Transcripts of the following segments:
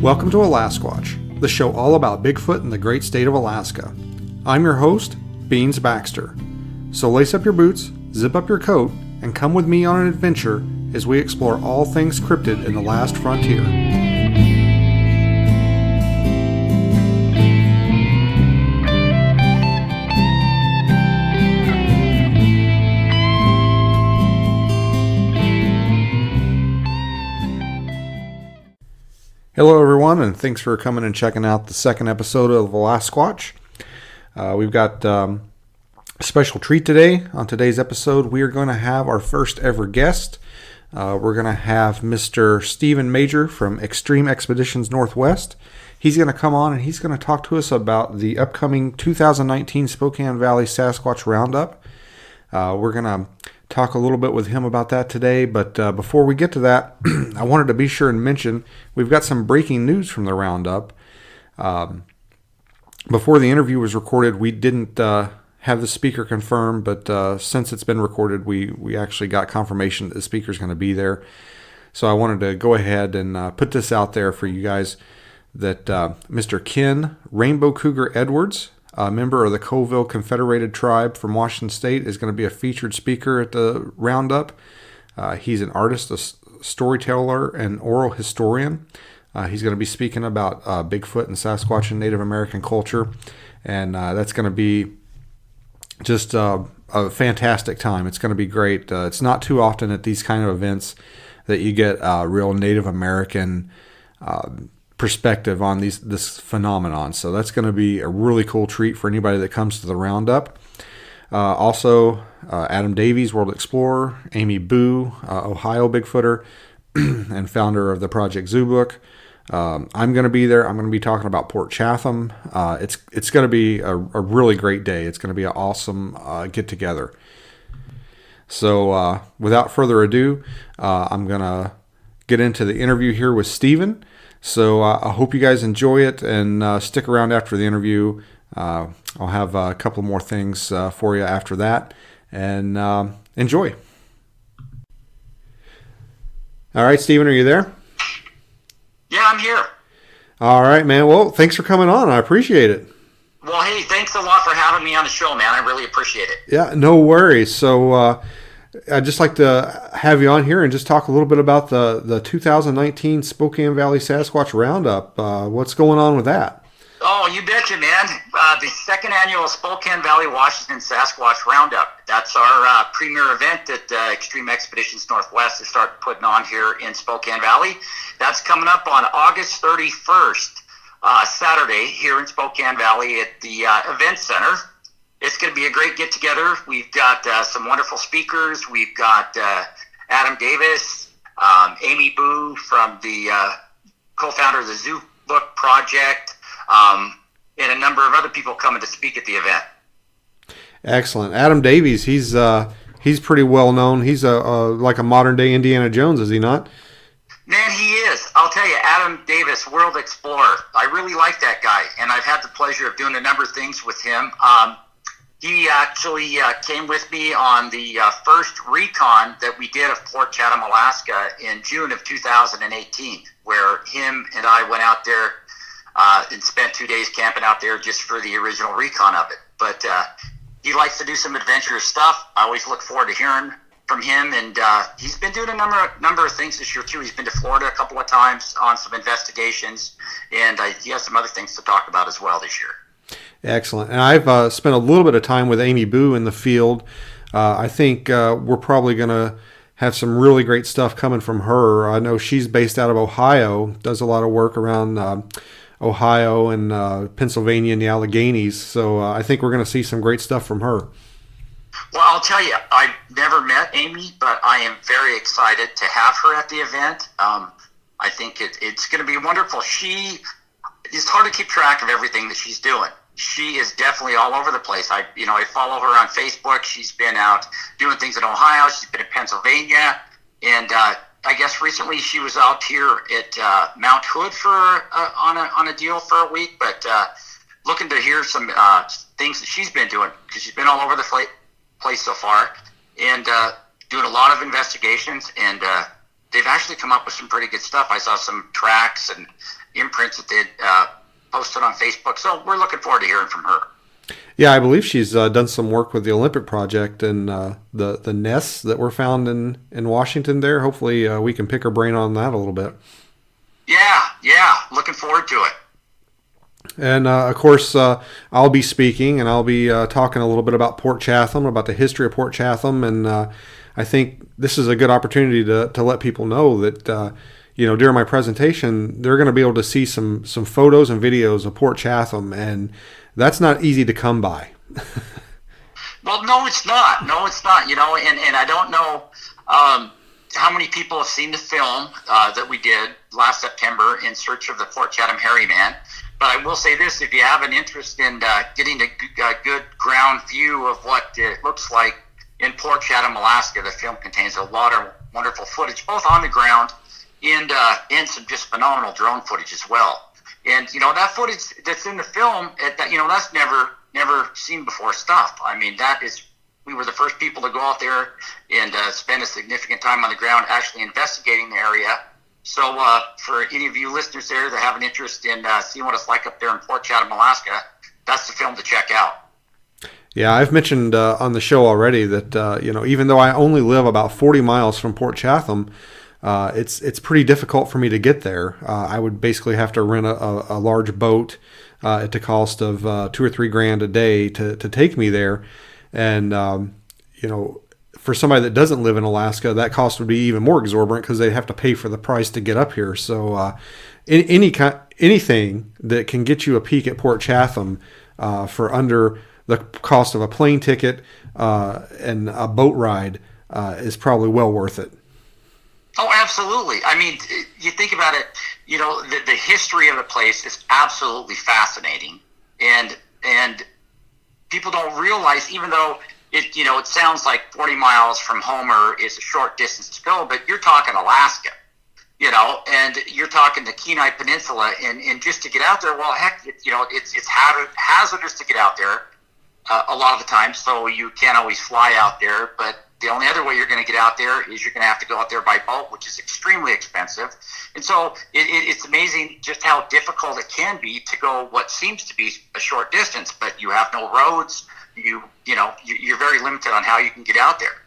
Welcome to Alasquatch, the show all about Bigfoot in the great state of Alaska. I'm your host, Beans Baxter. So lace up your boots, zip up your coat, and come with me on an adventure as we explore all things cryptid in the last frontier. Hello everyone, and thanks for coming and checking out the second episode of Alasquatch. We've got a special treat today. On today's episode, we are going to have our first ever guest. We're going to have Mr. Stephen Major from Extreme Expeditions Northwest. He's going to come on and he's going to talk to us about the upcoming 2019 Spokane Valley Sasquatch Roundup. We're going to talk a little bit with him about that today, but before we get to that, I wanted to be sure and mention we've got some breaking news from the Roundup. Before the interview was recorded, we didn't have the speaker confirmed, but since it's been recorded, we actually got confirmation that the speaker's going to be there. So I wanted to go ahead and put this out there for you guys that Mr. Ken Rainbow Cougar Edwards, a member of the Colville Confederated Tribe from Washington State, is going to be a featured speaker at the Roundup. He's an artist, a storyteller, and oral historian. He's going to be speaking about Bigfoot and Sasquatch and Native American culture, and that's going to be just a fantastic time. It's going to be great. It's not too often at these kind of events that you get real Native American perspective on this phenomenon. So that's going to be a really cool treat for anybody that comes to the Roundup. Also, Adam Davies, World Explorer, Amy Boo, Ohio Bigfooter, and founder of the Project Zoo Book. I'm going to be there. I'm going to be talking about Port Chatham. It's going to be a really great day. It's going to be an awesome get-together. So without further ado, I'm going to get into the interview here with Stephen. So I hope you guys enjoy it and stick around after the interview. I'll have a couple more things for you after that, and enjoy. All right, Stephen, are you there? Yeah, I'm here. All right, man. Well, thanks for coming on. I appreciate it. Well, hey, thanks a lot for having me on the show, man. I really appreciate it. Yeah, no worries. So I'd just like to have you on here and just talk a little bit about the 2019 Spokane Valley Sasquatch Roundup. What's going on with that? Oh, you betcha, man. The second annual Spokane Valley, Washington Sasquatch Roundup. That's our premier event that Extreme Expeditions Northwest is starting putting on here in Spokane Valley. That's coming up on August 31st, Saturday, here in Spokane Valley at the Event Center. It's going to be a great get-together. We've got some wonderful speakers. We've got Adam Davis, Amy Boo from the co-founder of the Zoo Book Project, and a number of other people coming to speak at the event. Excellent. Adam Davies, he's pretty well known. He's like a modern-day Indiana Jones, is he not? Man, he is. I'll tell you, Adam Davis, World Explorer. I really like that guy, and I've had the pleasure of doing a number of things with him. He actually came with me on the first recon that we did of Port Chatham, Alaska in June of 2018, where him and I went out there and spent 2 days camping out there just for the original recon of it. But he likes to do some adventurous stuff. I always look forward to hearing from him, and he's been doing a number of things this year too. He's been to Florida a couple of times on some investigations, and he has some other things to talk about as well this year. Excellent. And I've spent a little bit of time with Amy Boo in the field. I think we're probably going to have some really great stuff coming from her. I know she's based out of Ohio, does a lot of work around Ohio and Pennsylvania and the Alleghenies. So I think we're going to see some great stuff from her. Well, I'll tell you, I've never met Amy, but I am very excited to have her at the event. I think it's going to be wonderful. It's hard to keep track of everything that she's doing. She is definitely all over the place. I follow her on Facebook. She's been out doing things in Ohio. She's been in Pennsylvania, and I guess recently she was out here at Mount Hood for on a deal for a week. But looking to hear some things that she's been doing, because she's been all over the place so far, and doing a lot of investigations. And they've actually come up with some pretty good stuff. I saw some tracks and imprints that they'd posted on Facebook. So we're looking forward to hearing from her. Yeah, I believe she's done some work with the Olympic Project and the nests that were found in Washington there. Hopefully we can pick her brain on that a little bit. Yeah, looking forward to it. And of course, I'll be speaking, and I'll be talking a little bit about Port Chatham, about the history of Port Chatham, and I think this is a good opportunity to let people know that during my presentation, they're going to be able to see some photos and videos of Port Chatham, and that's not easy to come by. Well, no, it's not. And I don't know how many people have seen the film that we did last September, In Search of the Port Chatham Hairy Man. But I will say this, if you have an interest in getting a good ground view of what it looks like in Port Chatham, Alaska, the film contains a lot of wonderful footage, both on the ground and some just phenomenal drone footage as well. And, that footage that's in the film, that's never seen before stuff. I mean, we were the first people to go out there and spend a significant time on the ground actually investigating the area. So for any of you listeners there that have an interest in seeing what it's like up there in Port Chatham, Alaska, that's the film to check out. Yeah, I've mentioned on the show already that, even though I only live about 40 miles from Port Chatham, it's pretty difficult for me to get there. I would basically have to rent a large boat at the cost of $2 or $3 grand a day to take me there. And, for somebody that doesn't live in Alaska, that cost would be even more exorbitant because they have to pay for the price to get up here. So anything that can get you a peek at Port Chatham for under the cost of a plane ticket and a boat ride is probably well worth it. Oh, absolutely. I mean, you think about it, the history of the place is absolutely fascinating. And people don't realize, even though it sounds like 40 miles from Homer is a short distance to go, but you're talking Alaska, and you're talking the Kenai Peninsula, and just to get out there, well, heck, it's hazardous to get out there a lot of the time, so you can't always fly out there, but the only other way you're going to get out there is you're going to have to go out there by boat, which is extremely expensive. And so it's amazing just how difficult it can be to go what seems to be a short distance, but you have no roads. You're very limited on how you can get out there.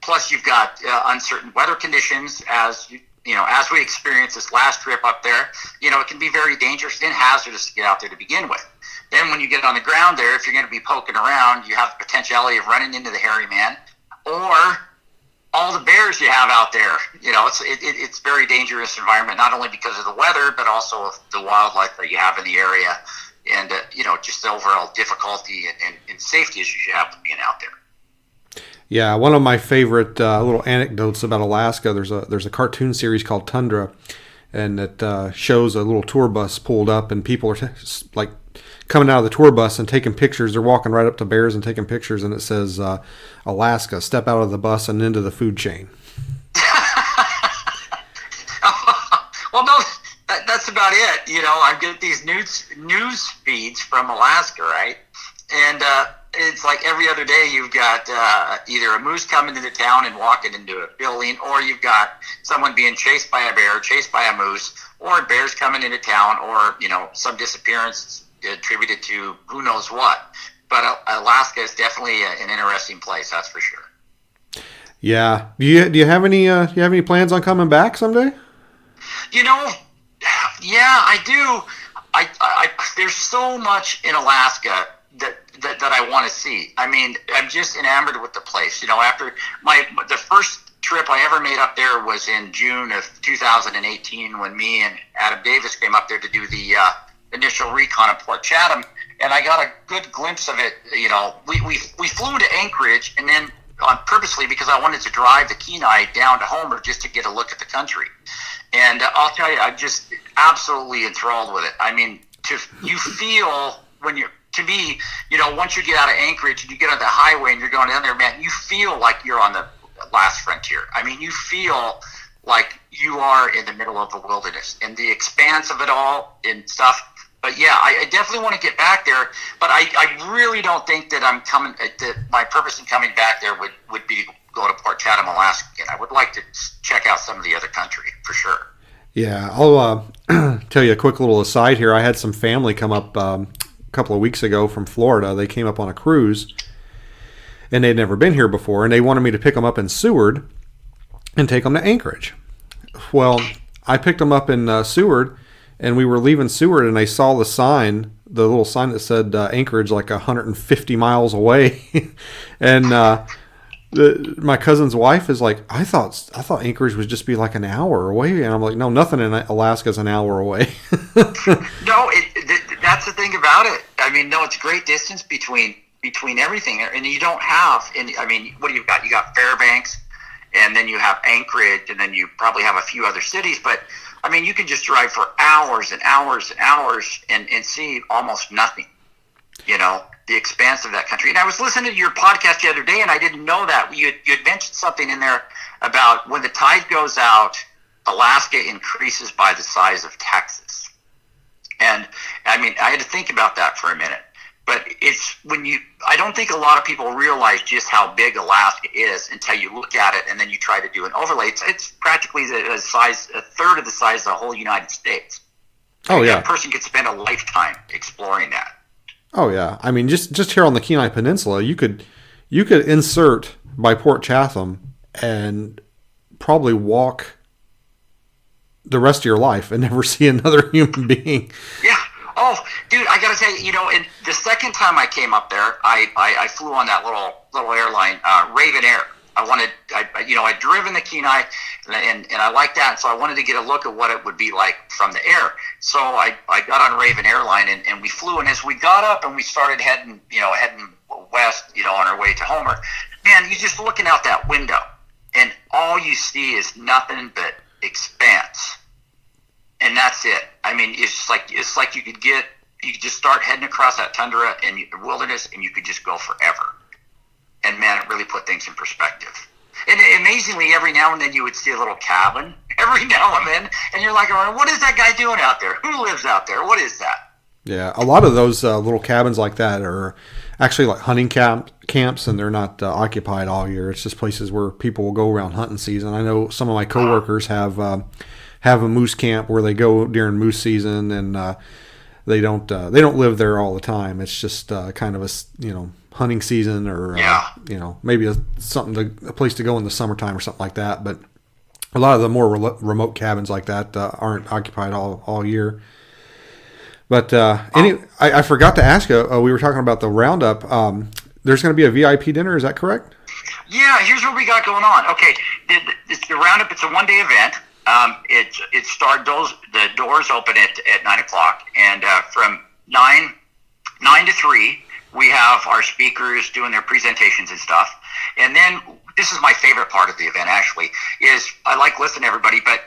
Plus, you've got uncertain weather conditions, as we experienced this last trip up there. It can be very dangerous and hazardous to get out there to begin with. Then, when you get on the ground there, if you're going to be poking around, you have the potentiality of running into the hairy man or all the bears you have out there. It's a very dangerous environment, not only because of the weather, but also of the wildlife that you have in the area. And, just the overall difficulty and safety issues you have with being out there. Yeah, one of my favorite little anecdotes about Alaska, there's a cartoon series called Tundra, and it shows a little tour bus pulled up, and people are like coming out of the tour bus and taking pictures. They're walking right up to bears and taking pictures, and it says, Alaska, step out of the bus and into the food chain. Well, no, that's about it. I get these news feeds from Alaska, right? And it's like every other day you've got either a moose coming into town and walking into a building, or you've got someone being chased by a bear, chased by a moose, or bears coming into town, or, some disappearance attributed to who knows what. But Alaska is definitely an interesting place, that's for sure. Yeah. Do you have any plans on coming back someday? Yeah, I do. I there's so much in Alaska that I want to see. I mean, I'm just enamored with the place. After the first trip I ever made up there was in June of 2018 when me and Adam Davis came up there to do the initial recon of Port Chatham, and I got a good glimpse of it. We flew to Anchorage, and then purposely because I wanted to drive the Kenai down to Homer just to get a look at the country. And I'll tell you, I'm just absolutely enthralled with it. I mean, you feel when you're, to me, once you get out of Anchorage and you get on the highway and you're going down there, man, you feel like you're on the last frontier. I mean, you feel like you are in the middle of the wilderness and the expanse of it all and stuff. But yeah, I definitely want to get back there. But I really don't think that I'm coming. That my purpose in coming back there would be go to Port Chatham, Alaska again. I would like to check out some of the other country for sure. Yeah, I'll tell you a quick little aside here. I had some family come up a couple of weeks ago from Florida. They came up on a cruise, and they'd never been here before, and they wanted me to pick them up in Seward and take them to Anchorage. Well, I picked them up in Seward, and we were leaving Seward, and I saw the little sign that said Anchorage, like 150 miles away, and my cousin's wife is like, I thought Anchorage would just be like an hour away, and I'm like, no, nothing in Alaska is an hour away. No, that's the thing about it. I mean, no, it's a great distance between everything, and you don't have. And I mean, what do you got? You got Fairbanks, and then you have Anchorage, and then you probably have a few other cities. But I mean, you can just drive for hours and hours and hours and see almost nothing. You know, the expanse of that country. And I was listening to your podcast the other day, and I didn't know that. You had mentioned something in there about when the tide goes out, Alaska increases by the size of Texas. And, I mean, I had to think about that for a minute. But it's I don't think a lot of people realize just how big Alaska is until you look at it and then you try to do an overlay. It's practically a third of the size of the whole United States. Oh, yeah. A person could spend a lifetime exploring that. Oh yeah, I mean just here on the Kenai Peninsula, you could insert by Port Chatham and probably walk the rest of your life and never see another human being. Yeah. Oh, dude, I gotta tell you, and the second time I came up there, I flew on that little airline, Raven Air. I'd driven the Kenai, and I liked that, so I wanted to get a look at what it would be like from the air. So I got on Raven Airline, and we flew, and as we got up and we started heading west, on our way to Homer, man, you're just looking out that window, and all you see is nothing but expanse, and that's it. I mean, it's like you could just start heading across that tundra and wilderness, and you could just go forever. And man, it really put things in perspective. And amazingly, every now and then you would see a little cabin, every now and then, and you're like, what is that guy doing out there? Who lives out there? What is that? Yeah, a lot of those little cabins like that are actually like hunting camps, and they're not occupied all year. It's just places where people will go around hunting season. I know some of my coworkers have a moose camp where they go during moose season, and they don't live there all the time. It's just kind of a hunting season, or maybe a place to go in the summertime or something like that. But a lot of the more remote cabins like that aren't occupied all year. But I forgot to ask you. We were talking about the roundup. There's going to be a VIP dinner. Is that correct? Yeah. Here's what we got going on. Okay, the roundup. It's a one-day event. The doors open at 9:00, and from 9 to 3. We have our speakers doing their presentations and stuff. And then this is my favorite part of the event, actually, is I like listening to everybody, but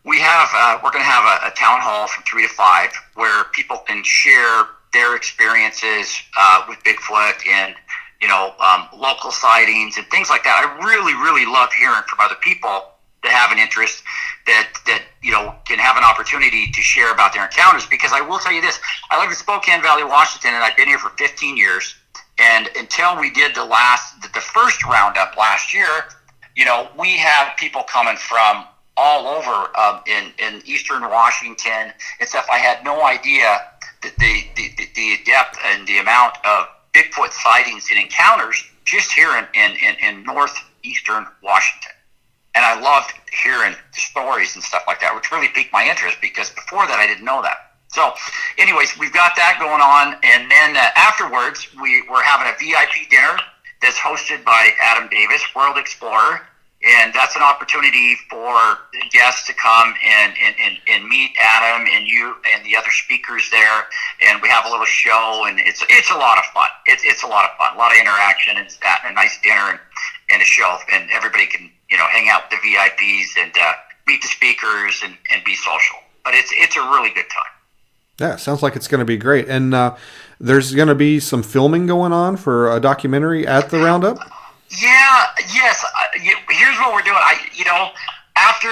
we're going to have a town hall from 3 to 5 where people can share their experiences with Bigfoot and, local sightings and things like that. I really, really love hearing from other people that have an interest that can have an opportunity to share about their encounters, because I will tell you this, I live in Spokane Valley, Washington, and I've been here for 15 years, and until we did the first roundup last year, we have people coming from all over in eastern Washington and stuff. I had no idea that the depth and the amount of Bigfoot sightings and encounters just here in northeastern Washington. And I loved hearing the stories and stuff like that, which really piqued my interest, because before that I didn't know that. So anyways, we've got that going on. And then afterwards, we're having a VIP dinner that's hosted by Adam Davis, World Explorer. And that's an opportunity for guests to come and meet Adam and you and the other speakers there. And we have a little show, and it's a lot of fun. It's a lot of fun, a lot of interaction, and a nice dinner and a show. And everybody can, hang out with the VIPs and meet the speakers and be social. But it's a really good time. Yeah, sounds like it's going to be great. And there's going to be some filming going on for a documentary at the Roundup? Yeah, yes. Here's what we're doing. After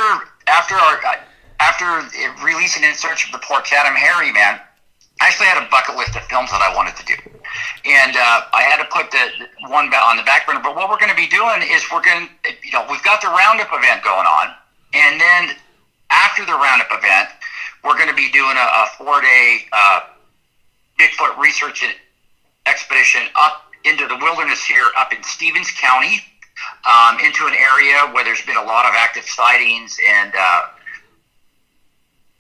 releasing In Search of the Port Chatham Harry, man, I actually had a bucket list of films that I wanted to do. And I had to put the one on the back burner. But what we're going to be doing is we've got the Roundup event going on, and then after the Roundup event, we're going to be doing a 4-day Bigfoot research expedition up into the wilderness here, up in Stevens County, into an area where there's been a lot of active sightings and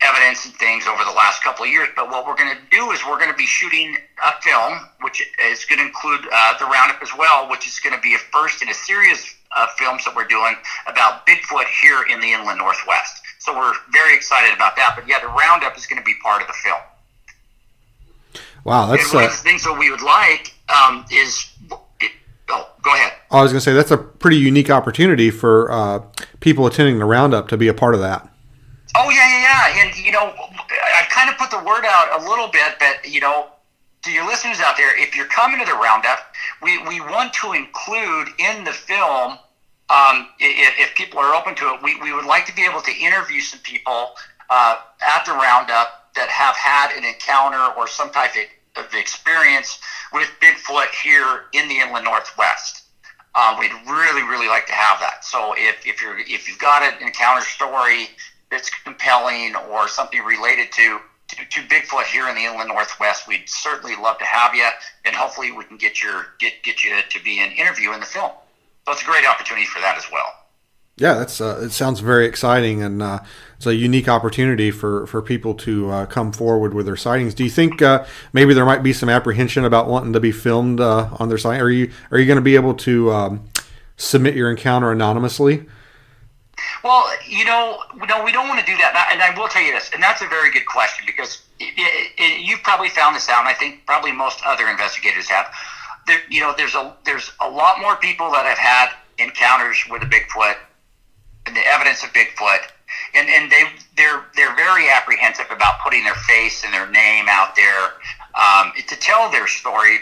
evidence and things over the last couple of years. But what we're going to do is we're going to be shooting a film, which is going to include the Roundup as well, which is going to be a first in a series of films that we're doing about Bigfoot here in the inland Northwest. So we're very excited about that. But yeah, the Roundup is going to be part of the film. Wow, that's and one of the things that we would like is. Oh, go ahead. I was going to say that's a pretty unique opportunity for people attending the Roundup to be a part of that. Oh, yeah. And, I've kind of put the word out a little bit, but, to your listeners out there, if you're coming to the Roundup, we want to include in the film, if people are open to it, we would like to be able to interview some people at the Roundup that have had an encounter or some type of experience with Bigfoot here in the inland Northwest. We'd really, really like to have that. So if you've got an encounter story that's compelling or something related to Bigfoot here in the inland Northwest, we'd certainly love to have you, and hopefully we can get you to be an interview in the film. So it's a great opportunity for that as well. Yeah, that's it sounds very exciting, and it's a unique opportunity for people to come forward with their sightings. Do you think maybe there might be some apprehension about wanting to be filmed on their site? Are you going to be able to submit your encounter anonymously? Well, no, we don't want to do that. And I will tell you this, and that's a very good question, because you've probably found this out, and I think probably most other investigators have. There's a lot more people that have had encounters with a Bigfoot and the evidence of Bigfoot, and they're very apprehensive about putting their face and their name out there to tell their story,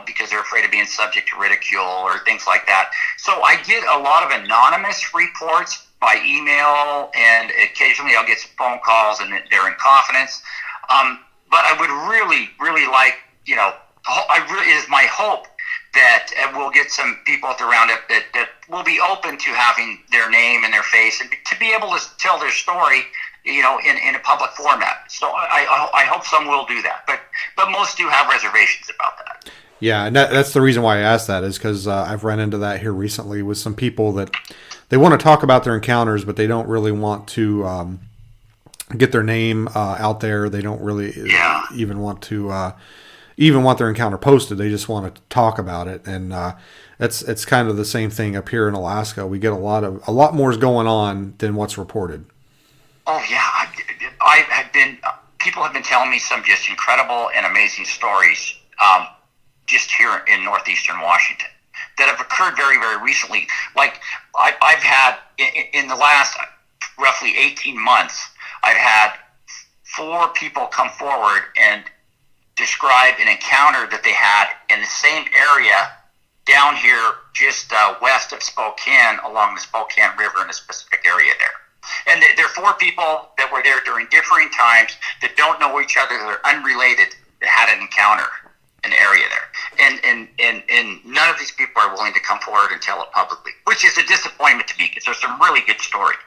because they're afraid of being subject to ridicule or things like that. So I get a lot of anonymous reports by email, and occasionally I'll get some phone calls, and they're in confidence. But I would really, really like, it is my hope that we'll get some people at the Roundup that will be open to having their name and their face, and to be able to tell their story, in a public format. So I hope some will do that, but most do have reservations about that. Yeah, and that's the reason why I asked that, is because I've run into that here recently with some people that they want to talk about their encounters, but they don't really want to get their name out there. They don't really even want to even want their encounter posted. They just want to talk about it, and it's kind of the same thing up here in Alaska. We get a lot more is going on than what's reported. Oh yeah, people have been telling me some just incredible and amazing stories just here in northeastern Washington that have occurred very, very recently. Like I've had in the last roughly 18 months, I've had 4 people come forward and describe an encounter that they had in the same area down here just west of Spokane, along the Spokane River in a specific area there. And there are 4 people that were there during differing times that don't know each other, that are unrelated, that had an encounter in the area there. And none of these people are willing to come forward and tell it publicly, which is a disappointment to me, because there's some really good stories.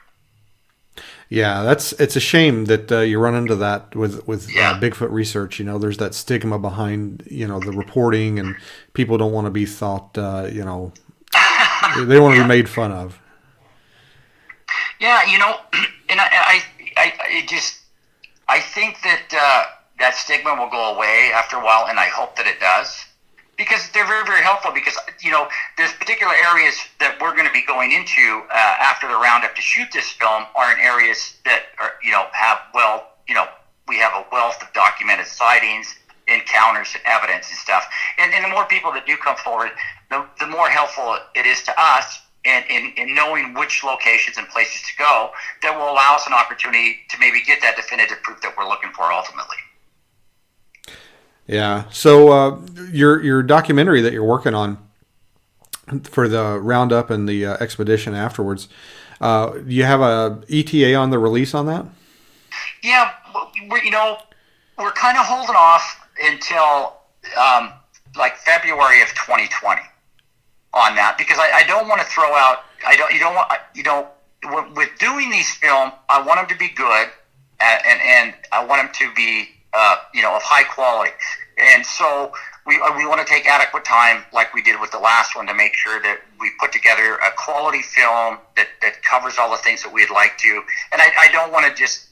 Yeah, it's a shame that you run into that with Bigfoot research. There's that stigma behind the reporting, and people don't want to be thought they don't want to be made fun of. Yeah, and I think that that stigma will go away after a while, and I hope that it does, because they're very, very helpful. Because there's particular areas that we're going to be going into after the Roundup to shoot this film are in areas that are we have a wealth of documented sightings, encounters, and evidence and stuff. And the more people that do come forward, the more helpful it is to us. In knowing which locations and places to go, that will allow us an opportunity to maybe get that definitive proof that we're looking for ultimately. Yeah. So your documentary that you're working on for the Roundup and the expedition afterwards, do you have a ETA on the release on that? Yeah, we're kind of holding off until like February of 2020 on that, because I don't want to throw out. With doing these film, I want them to be good, and I want them to be of high quality, and so we want to take adequate time, like we did with the last one, to make sure that we put together a quality film that covers all the things that we'd like to, and I don't want to just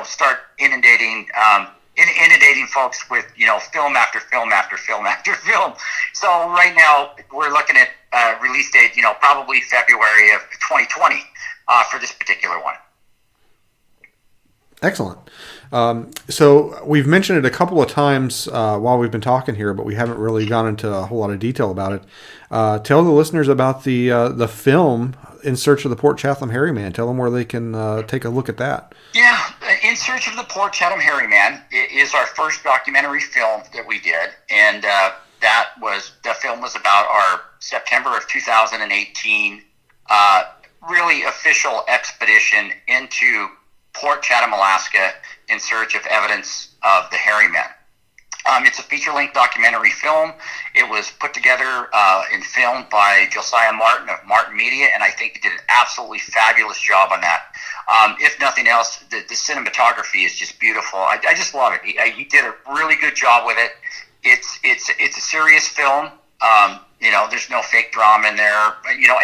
start inundating folks with film after film after film after film. So right now we're looking at release date, probably February of 2020 for this particular one. Excellent. So we've mentioned it a couple of times while we've been talking here, but we haven't really gone into a whole lot of detail about it. Tell the listeners about the film In Search of the Port Chatham Hairy Man. Tell them where they can take a look at that. Yeah, In Search of the Port Chatham Hairy Man is our first documentary film that we did, and the film was about our September of 2018 really official expedition into Port Chatham, Alaska, in search of evidence of the hairy man. It's a feature-length documentary film. It was put together and filmed by Josiah Martin of Martin Media, and I think he did an absolutely fabulous job on that. If nothing else, the cinematography is just beautiful. I just love it. He did a really good job with it. It's a serious film. There's no fake drama in there.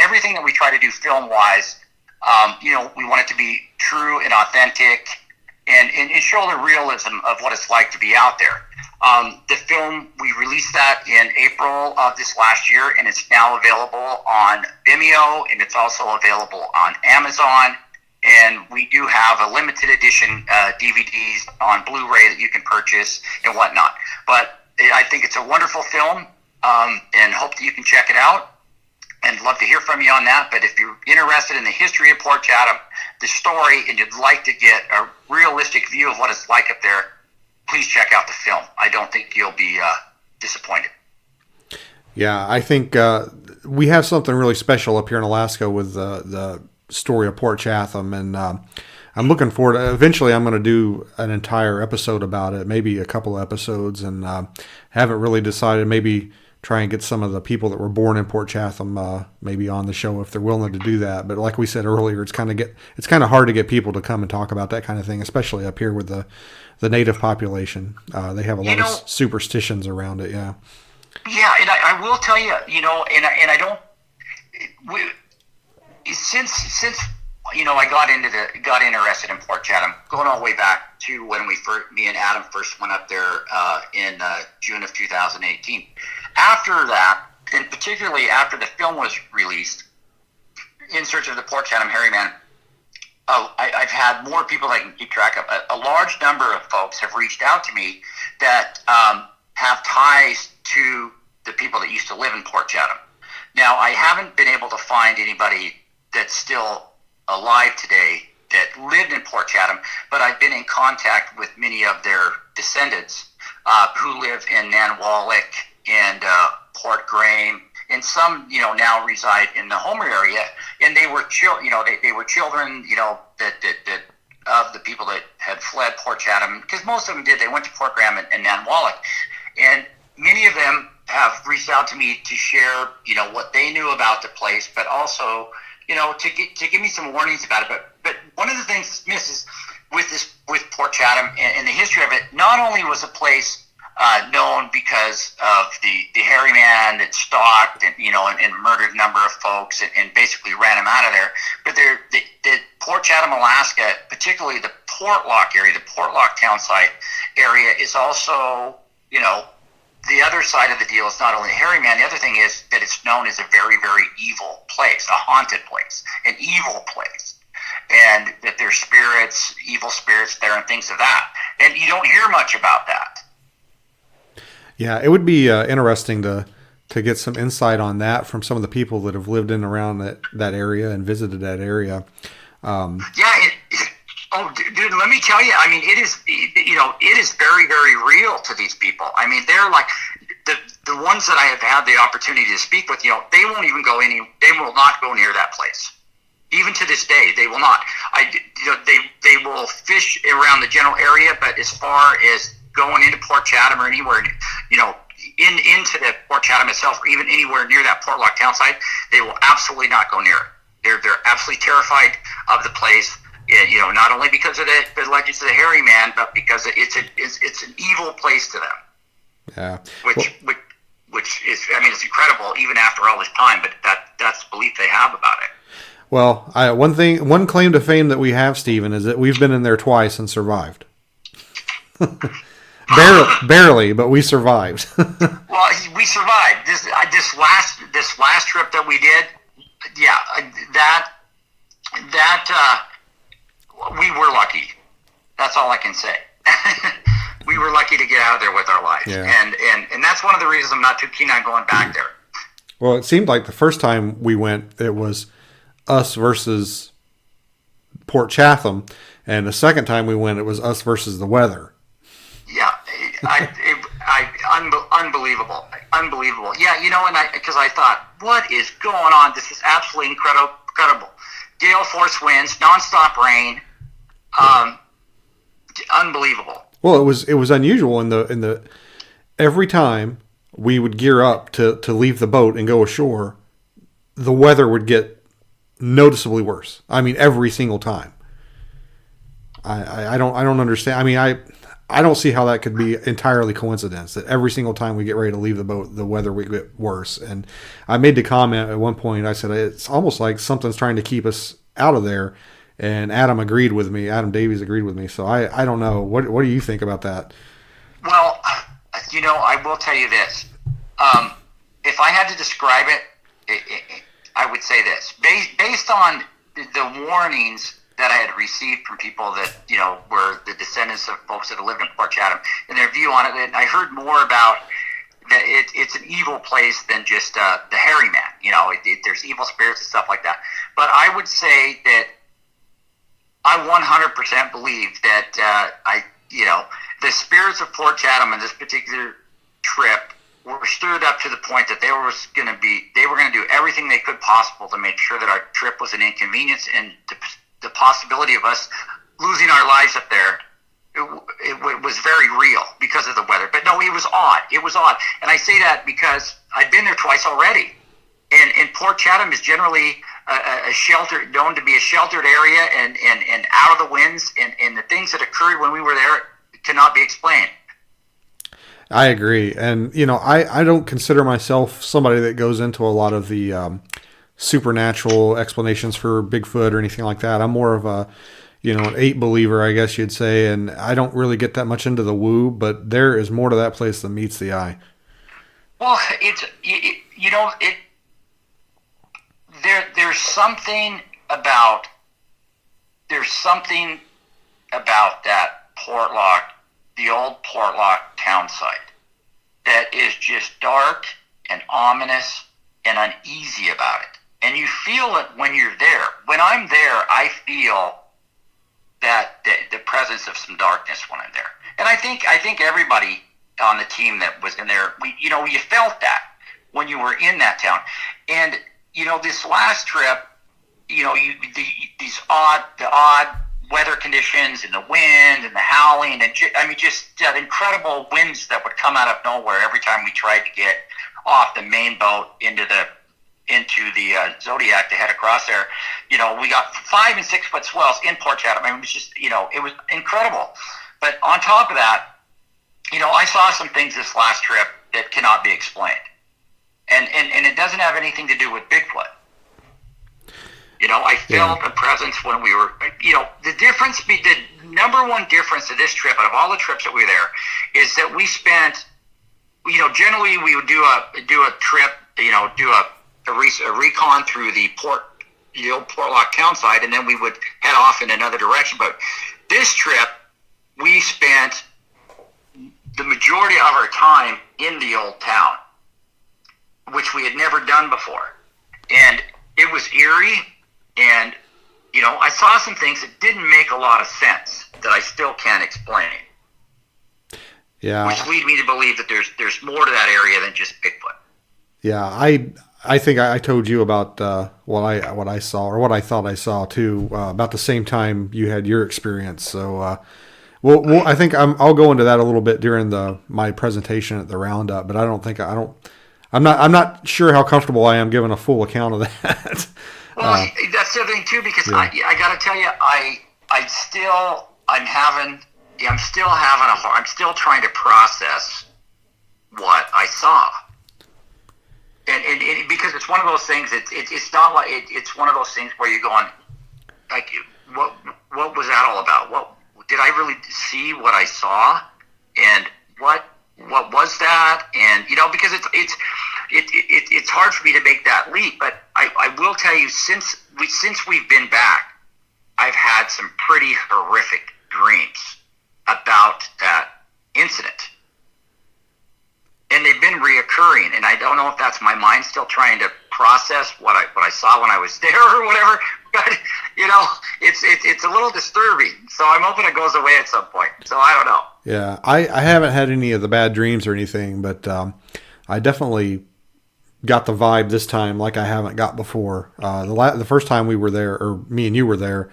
Everything that we try to do film-wise, we want it to be true and authentic, and show the realism of what it's like to be out there. The film, we released that in April of this last year, and it's now available on Vimeo, and it's also available on Amazon. And we do have a limited edition DVDs on Blu-ray that you can purchase and whatnot. But I think it's a wonderful film, and hope that you can check it out. And love to hear from you on that. But if you're interested in the history of Port Chatham, the story, and you'd like to get a realistic view of what it's like up there, please check out the film. I don't think you'll be disappointed. Yeah, I think we have something really special up here in Alaska with the story of Port Chatham, and I'm looking forward to, eventually I'm going to do an entire episode about it, maybe a couple of episodes, and haven't really decided, maybe try and get some of the people that were born in Port Chatham maybe on the show if they're willing to do that. But like we said earlier, it's kind of hard to get people to come and talk about that kind of thing, especially up here with the native population. They have a lot of superstitions around it. Yeah. Yeah, and I will tell you, and I don't. Since I got interested in Port Chatham, going all the way back to when me and Adam first went up there in June of 2018. After that, and particularly after the film was released, In Search of the Port Chatham Hairy Man, I've had more people that I can keep track of. A large number of folks have reached out to me that have ties to the people that used to live in Port Chatham. Now, I haven't been able to find anybody that's still alive today that lived in Port Chatham, but I've been in contact with many of their descendants who live in Nanwalek and Port Graham, and some now reside in the Homer area, and they were they were children that of the people that had fled Port Chatham, because most of them did. They went to Port Graham and Nanwalek, and many of them have reached out to me to share what they knew about the place, but also to give me some warnings about it. But one of the things, Mrs. with Port Chatham and the history of it, not only was a place known because of the hairy man that stalked and murdered a number of folks and basically ran them out of there, but the Port Chatham, Alaska, particularly the Portlock area, the Portlock town site area, is also the other side of the deal. Is not only the hairy man. The other thing is that it's known as a very, very evil place, a haunted place, an evil place, and that there's evil spirits there and things of that. And you don't hear much about that. Yeah, it would be interesting to get some insight on that from some of the people that have lived in around that area and visited that area. Dude, let me tell you. I mean, it is very, very real to these people. I mean, they're like the ones that I have had the opportunity to speak with. They won't even go they will not go near that place. Even to this day, they will not. They will fish around the general area, but as far as going into Port Chatham or anywhere, into the Port Chatham itself, or even anywhere near that Portlock town site, they will absolutely not go near it. They're absolutely terrified of the place. Not only because of the legends of the hairy man, but because it's an evil place to them. Yeah. Which is, I mean, it's incredible even after all this time, but that's the belief they have about it. Well, one claim to fame that we have, Stephen, is that we've been in there twice and survived. Barely, but we survived. Well, we survived this last trip that we did. Yeah, we were lucky. That's all I can say. We were lucky to get out of there with our lives, and that's one of the reasons I'm not too keen on going back there. Well, it seemed like the first time we went, it was us versus Port Chatham, and the second time we went, it was us versus the weather. Yeah, unbelievable. Yeah, and because I thought, what is going on? This is absolutely incredible. Gale force winds, nonstop rain, unbelievable. Well, it was unusual in the every time we would gear up to leave the boat and go ashore, the weather would get noticeably worse. I mean, every single time. I don't understand. I mean, I don't see how that could be entirely coincidence that every single time we get ready to leave the boat, the weather would get worse. And I made the comment at one point, I said, it's almost like something's trying to keep us out of there. And Adam Davies agreed with me. So I don't know. What do you think about that? Well, I will tell you this. If I had to describe it, I would say this. Based on the warnings that I had received from people that, were the descendants of folks that lived in Port Chatham, and their view on it, and I heard more about that it's an evil place than just the hairy man. There's evil spirits and stuff like that. But I would say that I 100% believe that the spirits of Port Chatham in this particular trip were stirred up to the point that they were going to do everything they could possible to make sure that our trip was an inconvenience, and the possibility of us losing our lives up there, it was very real because of the weather. But no, it was odd. And I say that because I've been there twice already. And Port Chatham is generally known to be a sheltered area and out of the winds. And the things that occurred when we were there cannot be explained. I agree. And, I don't consider myself somebody that goes into a lot of the supernatural explanations for Bigfoot or anything like that. I'm more of an 8 believer, I guess you'd say. And I don't really get that much into the woo, but there is more to that place than meets the eye. Well, there's something about that Portlock, the old Portlock town site, that is just dark and ominous and uneasy about it. And you feel it when you're there. When I'm there, I feel that the presence of some darkness when I'm there. And I think everybody on the team that was in there, you felt that when you were in that town. And this last trip, the odd weather conditions and the wind and the howling and just incredible winds that would come out of nowhere every time we tried to get off the main boat into the Zodiac to head across there. We got 5 and 6 foot swells in Port Chatham. It was just, it was incredible. But on top of that, I saw some things this last trip that cannot be explained. And it doesn't have anything to do with Bigfoot. I felt a presence when we were, the number one difference of this trip, out of all the trips that we were there, is that we spent, generally we would do a trip, do a recon through the old Portlock town site, and then we would head off in another direction. But this trip, we spent the majority of our time in the old town, which we had never done before. And it was eerie, and, I saw some things that didn't make a lot of sense that I still can't explain. Yeah. Which lead me to believe that there's more to that area than just Bigfoot. Yeah, I think I told you about what I saw, or what I thought I saw too, about the same time you had your experience. So Well, I think I'll go into that a little bit during my presentation at the roundup, but I'm not sure how comfortable I am giving a full account of that. Well, that's the other thing too, because Yeah. I got to tell you, I'm still trying to process what I saw, and because it's one of those things. It's not like it's one of those things where you're going, like, what was that all about? What did I really see? What I saw, and what was that? And because it's hard for me to make that leap. But I will tell you, since we've been back, I've had some pretty horrific dreams about that incident. And they've been reoccurring, and I don't know if that's my mind still trying to process what I saw when I was there or whatever. But it's a little disturbing. So I'm hoping it goes away at some point. So I don't know. Yeah, I haven't had any of the bad dreams or anything, but I definitely got the vibe this time like I haven't got before. The first time we were there, or me and you were there,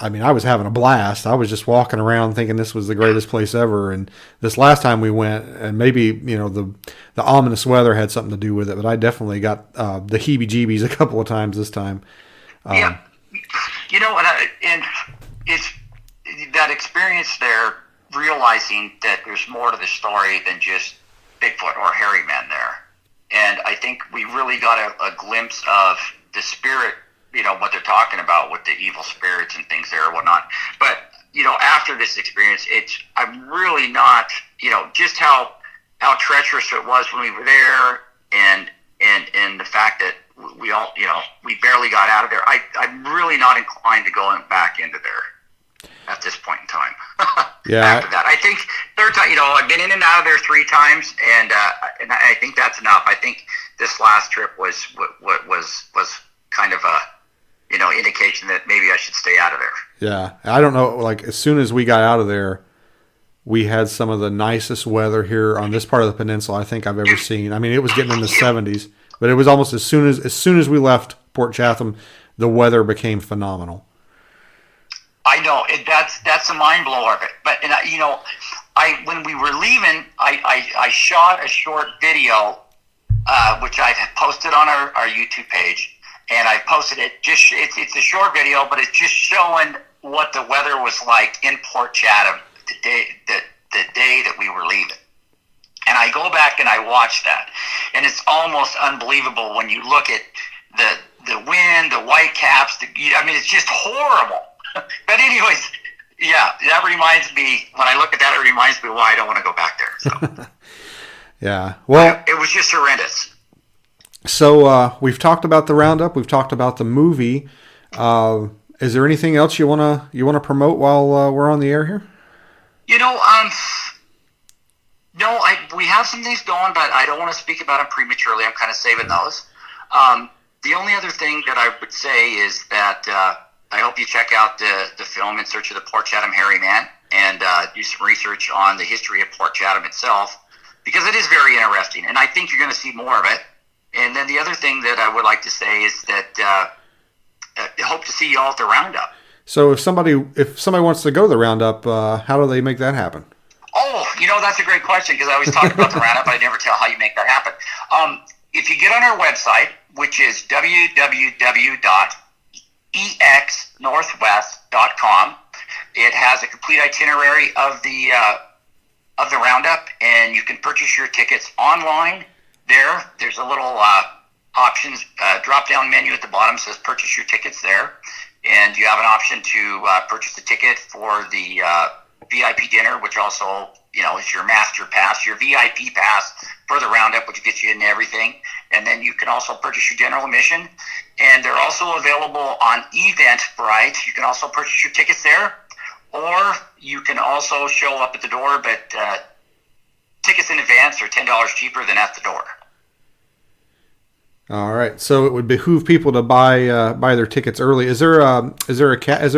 I mean, I was having a blast. I was just walking around thinking this was the greatest place ever. And this last time we went, and maybe the ominous weather had something to do with it, but I definitely got the heebie-jeebies a couple of times this time. Yeah, and it's that experience there, realizing that there's more to the story than just Bigfoot or hairy man there. And I think we really got a glimpse of the spirit. What they're talking about with the evil spirits and things there or whatnot. But, after this experience, I'm really not, just how treacherous it was when we were there and the fact that we all, we barely got out of there. I'm really not inclined to go back into there at this point in time. Yeah. After that, I think third time, I've been in and out of there 3 times, and I think that's enough. I think this last trip was kind of a indication that maybe I should stay out of there. Yeah, I don't know. Like, as soon as we got out of there, we had some of the nicest weather here on this part of the peninsula I think I've ever seen. I mean, it was getting in the 70s, but it was almost as soon as we left Port Chatham, the weather became phenomenal. I know that's a mind blower of it. But when we were leaving, I shot a short video, which I've posted on our YouTube page. And I posted it. It's a short video, but it's just showing what the weather was like in Port Chatham the day that we were leaving. And I go back and I watch that, and it's almost unbelievable when you look at the wind, the white caps. It's just horrible. But anyways, yeah, that reminds me. When I look at that, it reminds me why I don't want to go back there. So. Yeah. Well, it was just horrendous. So we've talked about the roundup. We've talked about the movie. Is there anything else you wanna promote while we're on the air here? No. We have some things going, but I don't want to speak about them prematurely. I'm kind of saving those. The only other thing that I would say is that I hope you check out the film In Search of the Port Chatham Hairy Man and do some research on the history of Port Chatham itself, because it is very interesting, and I think you're going to see more of it. And then the other thing that I would like to say is that I hope to see you all at the Roundup. So if somebody wants to go to the Roundup, how do they make that happen? Oh, that's a great question, because I always talk about the Roundup, but I never tell how you make that happen. If you get on our website, which is www.exnorthwest.com, it has a complete itinerary of the Roundup, and you can purchase your tickets online. There's a little options drop-down menu at the bottom, says purchase your tickets there, and you have an option to purchase a ticket for the VIP dinner, which also is your master pass, your VIP pass for the Roundup, which gets you into everything, and then you can also purchase your general admission, and they're also available on Eventbrite. You can also purchase your tickets there, or you can also show up at the door, but tickets in advance are $10 cheaper than at the door. All right, so it would behoove people to buy their tickets early. Is there a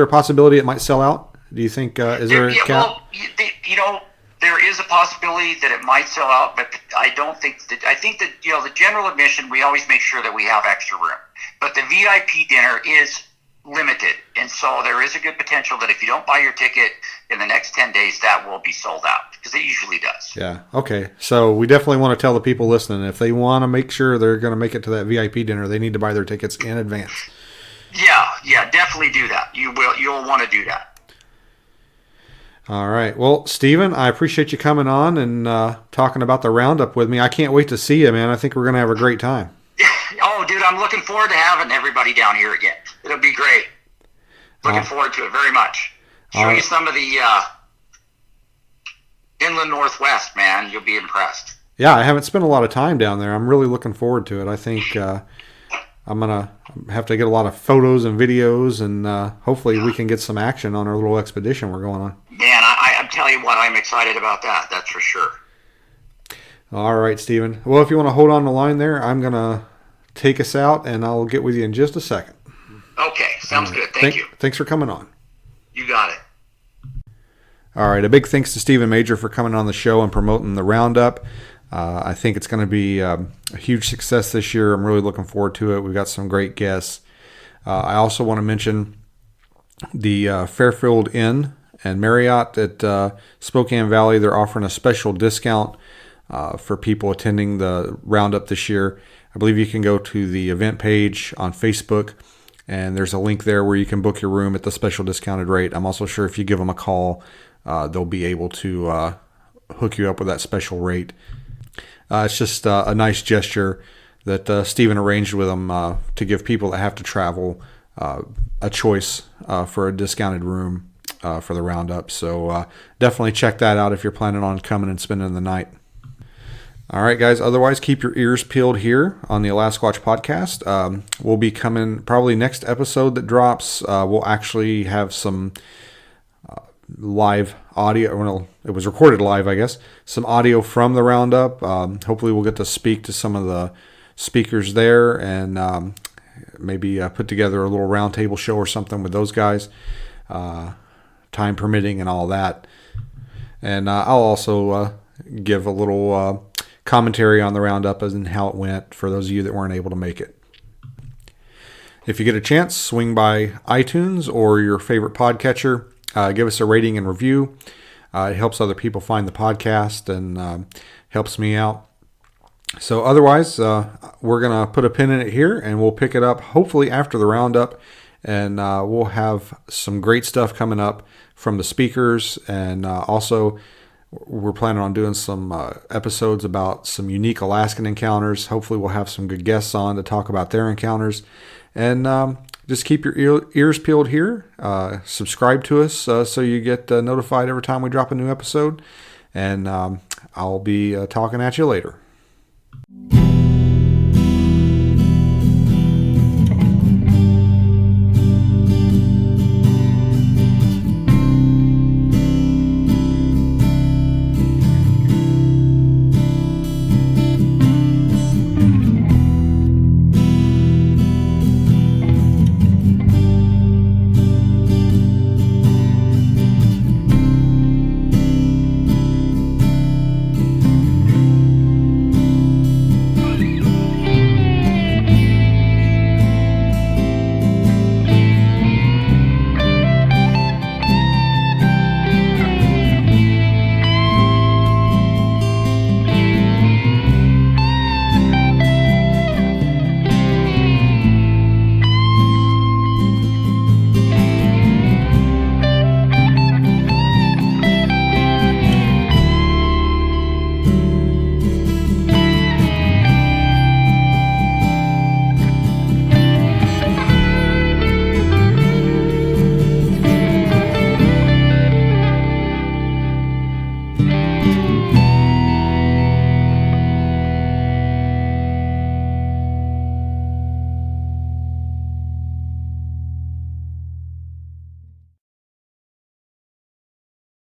possibility it might sell out? Do you think is there a cap? Well, there is a possibility that it might sell out, but I don't think that. I think that the general admission, we always make sure that we have extra room. But the VIP dinner is limited. And so there is a good potential that if you don't buy your ticket in the next 10 days, that will be sold out, because it usually does. Yeah. Okay. So we definitely want to tell the people listening, if they want to make sure they're going to make it to that VIP dinner, they need to buy their tickets in advance. Yeah, definitely do that. You'll want to do that. All right. Well, Stephen, I appreciate you coming on and talking about the roundup with me. I can't wait to see you, man. I think we're going to have a great time. Oh, dude, I'm looking forward to having everybody down here again. It'll be great. Looking forward to it very much. Show you some of the inland Northwest, man. You'll be impressed. Yeah, I haven't spent a lot of time down there. I'm really looking forward to it. I think I'm going to have to get a lot of photos and videos, and hopefully we can get some action on our little expedition we're going on. Man, I'm telling you what, I'm excited about that. That's for sure. All right, Stephen. Well, if you want to hold on the line there, I'm going to take us out, and I'll get with you in just a second. Okay, sounds good. Thank you. Thanks for coming on. You got it. All right, a big thanks to Stephen Major for coming on the show and promoting the Roundup. I think it's going to be a huge success this year. I'm really looking forward to it. We've got some great guests. I also want to mention the Fairfield Inn and Marriott at Spokane Valley. They're offering a special discount for people attending the Roundup this year. I believe you can go to the event page on Facebook, and there's a link there where you can book your room at the special discounted rate. I'm also sure if you give them a call, they'll be able to hook you up with that special rate. It's just a nice gesture that Stephen arranged with them to give people that have to travel a choice for a discounted room for the Roundup. So definitely check that out if you're planning on coming and spending the night. All right, guys. Otherwise, keep your ears peeled here on the Alasquatch podcast. We'll be coming probably next episode that drops. We'll actually have some live audio. Well, it was recorded live, I guess. Some audio from the Roundup. Hopefully, we'll get to speak to some of the speakers there and maybe put together a little roundtable show or something with those guys, time permitting and all that. And I'll also give a little commentary on the Roundup and how it went for those of you that weren't able to make it. If you get a chance, swing by iTunes or your favorite podcatcher. Give us a rating and review. It helps other people find the podcast and helps me out. So otherwise, we're going to put a pin in it here, and we'll pick it up hopefully after the Roundup. And we'll have some great stuff coming up from the speakers. And also, we're planning on doing some episodes about some unique Alaskan encounters. Hopefully we'll have some good guests on to talk about their encounters. And just keep your ears peeled here. Subscribe to us so you get notified every time we drop a new episode. And I'll be talking at you later.